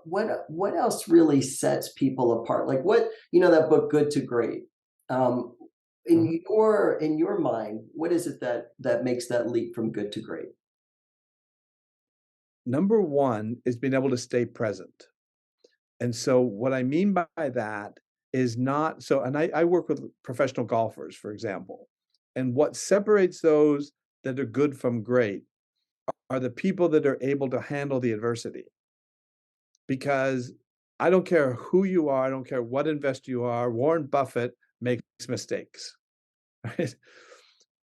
what else really sets people apart? Like what, that book Good to Great. Um, Mhm. in your mind, what is it that makes that leap from good to great? Number one is being able to stay present. And so what I mean by that is not so, and I work with professional golfers, for example. And what separates those that are good from great are the people that are able to handle the adversity. Because I don't care who you are, I don't care what investor you are, Warren Buffett makes mistakes, right?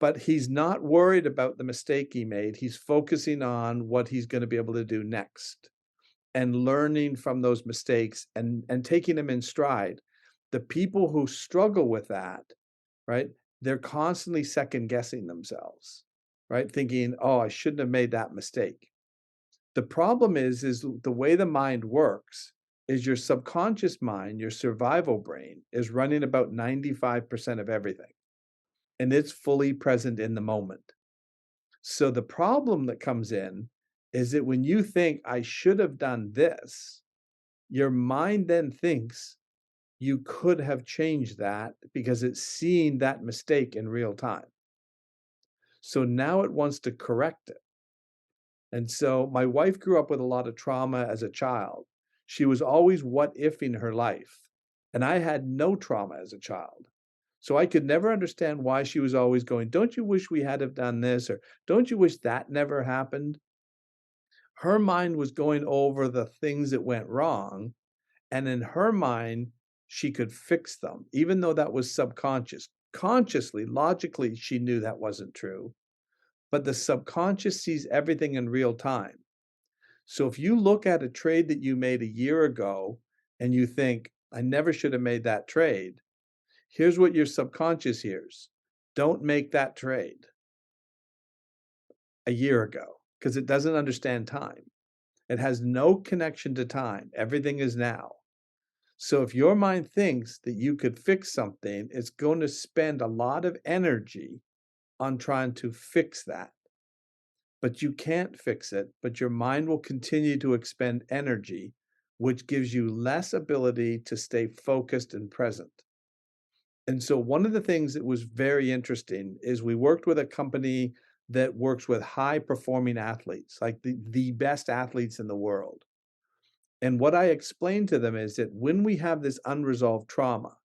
But he's not worried about the mistake he made. He's focusing on what he's going to be able to do next and learning from those mistakes and taking them in stride. The people who struggle with that, right? They're constantly second guessing themselves, right? Thinking, "Oh, I shouldn't have made that mistake." The problem is the way the mind works is your subconscious mind, your survival brain is running about 95% of everything, and it's fully present in the moment. So the problem that comes in is that when you think I should have done this, your mind then thinks you could have changed that because it's seeing that mistake in real time. So now it wants to correct it. And so my wife grew up with a lot of trauma as a child. She was always what ifing her life. And I had no trauma as a child. So I could never understand why she was always going, "Don't you wish we had have done this?" Or "Don't you wish that never happened?" Her mind was going over the things that went wrong. And in her mind, she could fix them, even though that was subconscious. Consciously, logically, she knew that wasn't true. But the subconscious sees everything in real time. So if you look at a trade that you made a year ago and you think, "I never should have made that trade," here's what your subconscious hears: "Don't make that trade a year ago," because it doesn't understand time. It has no connection to time. Everything is now. So if your mind thinks that you could fix something, it's going to spend a lot of energy on trying to fix that. But you can't fix it, but your mind will continue to expend energy, which gives you less ability to stay focused and present. And so one of the things that was very interesting is we worked with a company that works with high performing athletes, like the best athletes in the world. And what I explained to them is that when we have this unresolved trauma,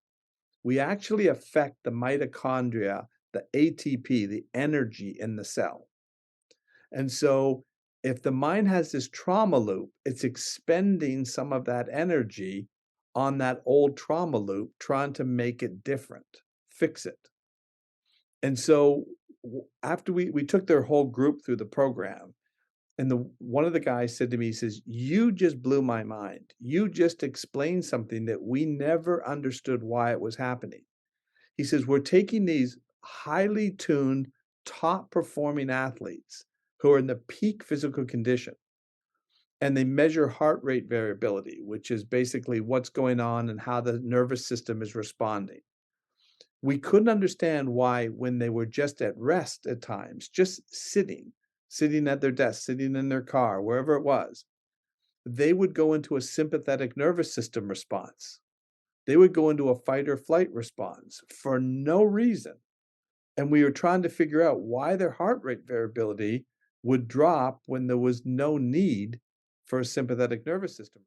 we actually affect the mitochondria, the ATP, the energy in the cell. And so if the mind has this trauma loop, it's expending some of that energy on that old trauma loop, trying to make it different, fix it. And so after we took their whole group through the program, and the one of the guys said to me, he says, "You just blew my mind. You just explained something that we never understood why it was happening." He says, "We're taking these highly tuned, top performing athletes who are in the peak physical condition, and they measure heart rate variability, which is basically what's going on and how the nervous system is responding. We couldn't understand why, when they were just at rest at times, just sitting at their desk, sitting in their car, wherever it was, they would go into a sympathetic nervous system response. They would go into a fight or flight response for no reason. And we were trying to figure out why their heart rate variability would drop when there was no need for a sympathetic nervous system.